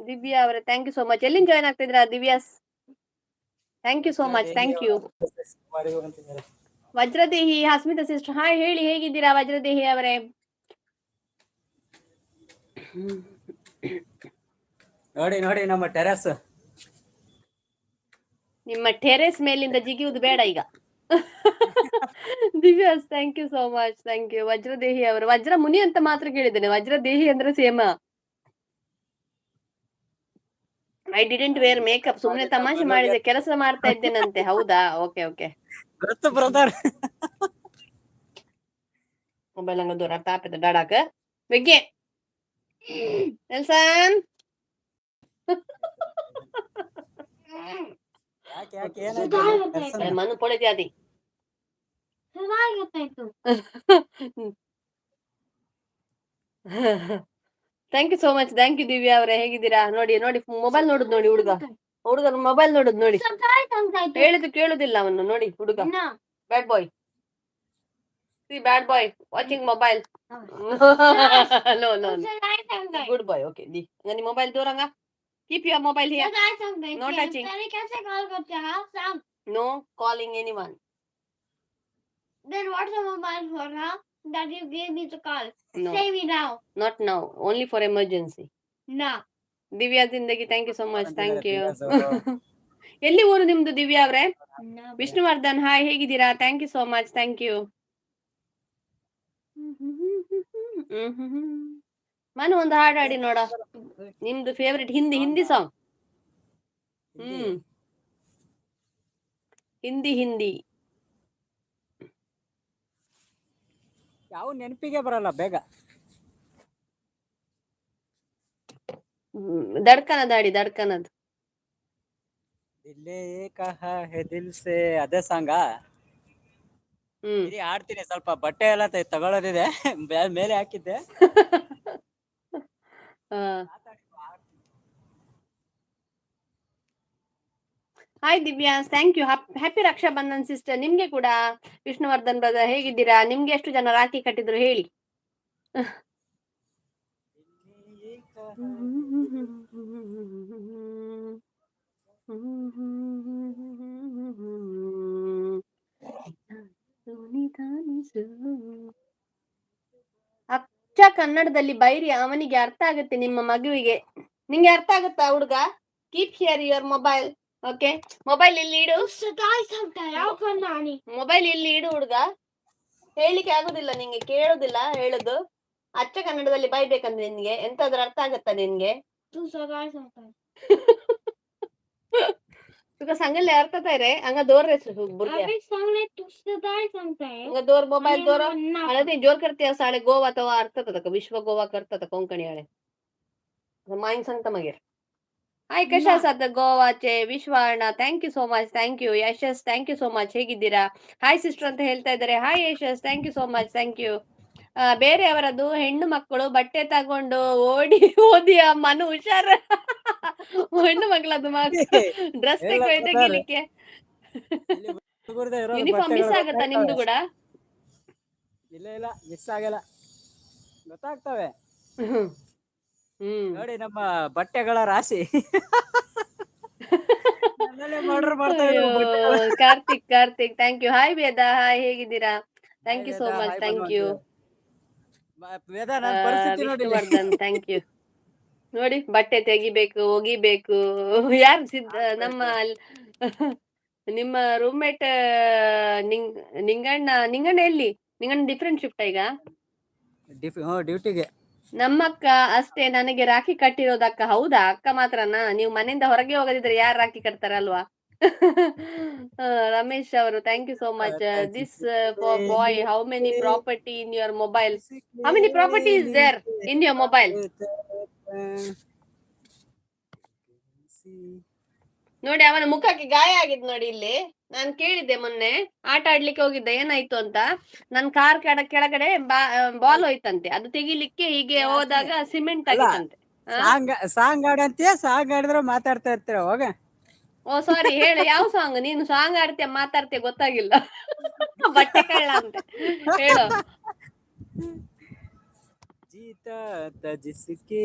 ದಿವ್ಯಾ ಅವರೇ thank you so much. ಎಲ್ಲಿಂದ join ಆಗ್ತಿದ್ರಾ Divyas? Thank you so much, thank you. Vajradehi Hasmita sister hi, ಹೇಳಿ ಹೇಗಿದ್ದೀರಾ ವಜ್ರದೇಹಿ ಅವರೇ? ನೋಡಿ ನೋಡಿ ನಮ್ಮ ಟೆರೆಸ್. ನಿಮ್ಮ ಟೆರೆಸ್ ಮೇಲಿಂದ ಜಿಗಿಯುವುದು ಬೇಡ ಈಗ. Divyas thank you so much, thank you. Vajradehi ಅವರು ವಜ್ರ ಮುನಿ ಅಂತ ಮಾತ್ರ ಕೇಳಿದ್ದೇನೆ, ವಜ್ರದೇಹಿ ಅಂದ್ರೆ same. I didn't wear makeup, ಸುಮ್ಮನೆ ತಮಾಷೆ ಮಾಡಿದೆ, ಕೆಲಸ ಮಾಡ್ತಾ ಇದ್ದೇನಂತೆ. ಹೌದಾ? Okay okay. ಗೊತ್ತು ಬ್ರದರ್. ಮೊಬೈಲ್ ಹಂಗ ದೂರ ತಾಪಿದ ಡಾಡಾಕ ಬೆಗ್ಗೆ ನೆಲ್ಸನ್. ಯಾಕೆ ಯಾಕೆ ಏನಾಯ್ತು? ಮನು ಪೊಳೆ ಜಾತಿ. Thank you so much, thank you Divya ಅವರೇ. ಹೇಗಿದ್ದೀರಾ? ನೋಡಿ ನೋಡಿ ಮೊಬೈಲ್ ನೋಡುದು ನೋಡಿ ಹುಡುಗ, ಹುಡುಗ ಮೊಬೈಲ್ ನೋಡುದು ನೋಡಿ, ಹೇಳಿದ್ದು ಕೇಳುದಿಲ್ಲ ಅವನು ನೋಡಿ ಹುಡುಗ. Bad boy, see bad boy watching mobile. No no good boy. Okay ದಿ ನಿಮ್ಮ ಮೊಬೈಲ್ ದೂರಂಗ. Keep your mobile here, no touching, no calling anyone. Then what's the mobile for, huh? That you gave me to call. No. Say me now. Not now, only for emergency. No. Divya Zindagi thank you so much, thank you. ಎಲ್ಲಿ ಊರು ನಿಮ್ದು ದಿವ್ಯಾ ಅವ್ರೆ? Vishnuvardhan hi, ಹೇಗಿದ್ದೀರಾ? Thank you so much, thank you. Manu ಒಂದು ಹಾಡು ಹಾಡಿ ನೋಡ, ನಿಮ್ದು ಫೇವ್ರೆಟ್ ಹಿಂದಿ ಹಿಂದಿ ಸಾಂಗ್. ಹಿಂದಿ ಹಿಂದಿ ಯಾವ ನೆನಪಿಗೆ ಬರಲ್ಲ ಬೇಗ. ದಡ್ಕನದ ಹಾಡಿ, ದಡ್ಕನದ್. ದಿಲ್ಲೇ ಕಹಾ ಹೇ ದಿಲ್ ಸೆ, ಅದೇ ಸಾಂಗ. ಆಡ್ತೀನಿ, ಸ್ವಲ್ಪ ಬಟ್ಟೆ ಎಲ್ಲ ತಗೊಳ್ಳೋದಿದೆ, ಮೇಲೆ ಹಾಕಿದ್ದೆ. ಹಾಯ್ ದಿವ್ಯಾಸ್, thank you. Happy Raksha Bandhan sister. ನಿಮ್ಗೆ ಕೂಡ ವಿಷ್ಣುವರ್ಧನ್ ಬ್ರದರ್, ಹೇಗಿದ್ದೀರಾ? ನಿಮ್ಗೆ ಎಷ್ಟು ಜನ ರಾಖಿ ಕಟ್ಟಿದ್ರು ಹೇಳಿ. ಅಚ್ಚ ಕನ್ನಡದಲ್ಲಿ ಬೈರಿ, ಅವನಿಗೆ ಅರ್ಥ ಆಗುತ್ತೆ, ನಿಮ್ಮ ಮಗುವಿಗೆ. ನಿಂಗೆ ಅರ್ಥ ಆಗುತ್ತಾ ಹುಡುಗ? Keep here your mobile. Okay, mobile ಇಲ್ಲಿ ಇಡು, ಮೊಬೈಲ್ ಇಲ್ಲಿ ಇಡು ಹುಡುಗ. ಹೇಳಿಕೆ ಆಗುದಿಲ್ಲ ನಿಂಗೆ, ಕೇಳುದಿಲ್ಲ ಹೇಳುದು. ಅಚ್ಚ ಕನ್ನಡದಲ್ಲಿ ಬೈಬೇಕಂದ್ರೆ ನಿನ್ಗೆ ಎಂತಾದ್ರೂ ಅರ್ಥ ಆಗತ್ತಾ ನಿನ್ಗೆ? तुका सांगले अर्थ काय रे? अंगा दोर रे बुरग्या. अंगा दोर मोबाईल दोर. मला ते जोर करते साडे गोवा तवा अर्थ होता, विश्व गोवा करतात कोंकणी आळे. माईन सांगता मगे. हाय, कशा आहात ಗೋವಾಚೆ Vishwanna? Thank you so much, thank you. Yashas thank you so much, ಹೇಗಿದ್ದೀರಾ? ಹಾಯ್ ಸಿಸ್ಟರ್ ಅಂತ ಹೇಳ್ತಾ ಇದ್ದಾರೆ. Hi Yashas, thank you so much, thank you. ಬೇರೆಯವರದ್ದು ಹೆಣ್ಣು ಮಕ್ಕಳು ಬಟ್ಟೆ ತಗೊಂಡು ಓಡಿ ಓದಿ ಆ ಮನು ಹುಷಾರ. ಹೆಣ್ಣು ಮಕ್ಕಳದ್ದು ಡ್ರೆಸ್ ತೆಗಿಲಿಕ್ಕೆ ಯೂನಿಫಾರ್ಮ್ ಮಿಸ್ ಆಗತ್ತಾ ನಿಮ್ದು ಕೂಡ? ಇಲ್ಲ ಇಲ್ಲ, ಮಿಸ್ ಆಗಲ್ಲ, ಗೊತ್ತಾಗ್ತವೆ. ನೋಡಿ ನಮ್ಮ ಬಟ್ಟೆಗಳ ರಾಶಿ. Karthik thank you. Hi Veda, hi, ಹೇಗಿದ್ದೀರಾ? Thank you so much, thank you. Vishnuvardhan thank you. ನೋಡಿ ಬಟ್ಟೆ ತೆಗಿಬೇಕು, ಒಗಿಬೇಕು. ಯಾರು ನಮ್ಮ ನಿಮ್ಮ ರೂಮ್ಮೇಟ್ ನಿಂಗಣ್ಣ ಎಲ್ಲಿ? ನಿಂಗಣ್ಣ ಡಿಫ್ರೆಂಟ್ ಶಿಫ್ಟ್ ಈಗ ಡ್ಯೂಟಿಗೆ. ನಮ್ಮಕ್ಕ ಅಷ್ಟೇ ನನಗೆ ರಾಖಿ ಕಟ್ಟಿರೋದಕ್ಕ. ಹೌದಾ? ಅಕ್ಕ ಮಾತ್ರನಾ? ನೀವು ಮನೆಯಿಂದ ಹೊರಗೆ ಹೋಗದಿದ್ರೆ ಯಾರು ರಾಖಿ ಕಟ್ತಾರಲ್ವಾ? ರಮೇಶ್ ಅವರು thank you so much. This for boy, how many property in your mobile? How many property is there in your mobile? ನೋಡಿ ಅವನ ಮುಖಕ್ಕೆ ಗಾಯ ಆಗಿದ್ ನೋಡಿ ಇಲ್ಲಿ. ನಾನು ಕೇಳಿದ್ದೆ ಮೊನ್ನೆ, ಆಟ ಆಡ್ಲಿಕ್ಕೆ ಹೋಗಿದ್ದೆ, ಏನಾಯ್ತು ಅಂತ. ನನ್ ಕಾರ್ ಕೆಳಗಡೆ ಬಾಲ್ ಹೋಯ್ತಂತೆ, ಅದು ತೆಗಿಲಿಕ್ಕೆ ಹೀಗೆ ಹೋದಾಗ ಸಿಮೆಂಟ್ ಆಗಿತ್ತಂತೆ. ಸಾಂಗ್ ಆಡಂತೀಯ? ಸಾಂಗ್ ಆಡಿದ್ರೆ ಮಾತಾಡ್ತಾ ಇರ್ತೀರ ಹೋಗ. ಓ ಸಾರಿ, ಹೇಳು ಯಾವ ಸಾಂಗ್? ನೀನು ಸಾಂಗ್ ಆಡ್ತೀಯ ಮಾತಾಡ್ತೀಯ ಗೊತ್ತಾಗಿಲ್ಲ. ಬಟ್ಟೆ ಕಳ್ಳ ಅಂತೆ, ಹೇಳು. ಜೀತಾ ಜಿಸ್ಕೆ